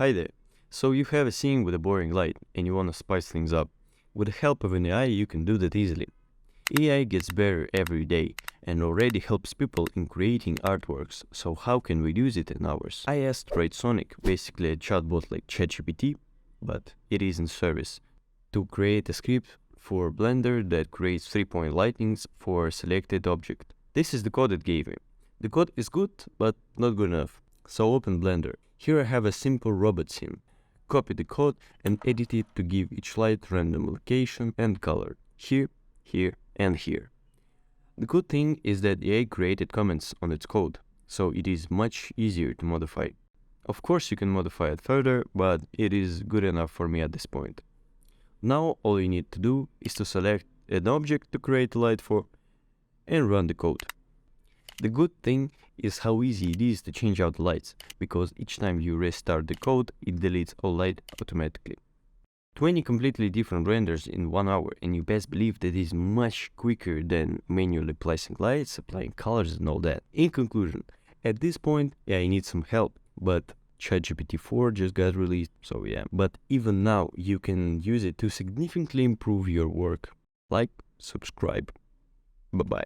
Hi there. So you have a scene with a boring light and you want to spice things up. With the help of an AI, you can do that easily. AI gets better every day and already helps people in creating artworks, so how can we use it in ours? I asked WriteSonic, basically a chatbot like ChatGPT, but it is in service, to create a script for Blender that creates 3-point lightnings for a selected object. This is the code it gave me. The code is good, but not good enough. So open Blender. Here I have a simple robot scene. Copy the code and edit it to give each light random location and color. Here, here, and here. The good thing is that the AI created comments on its code, so it is much easier to modify. Of course you can modify it further, but it is good enough for me at this point. Now all you need to do is to select an object to create a light for and run the code. The good thing is how easy it is to change out the lights, because each time you restart the code, it deletes all light automatically. 20 completely different renders in 1 hour, and you best believe that is much quicker than manually placing lights, applying colors and all that. In conclusion, at this point, I need some help, but ChatGPT 4 just got released, so yeah. But even now, you can use it to significantly improve your work. Like, subscribe. Bye-bye.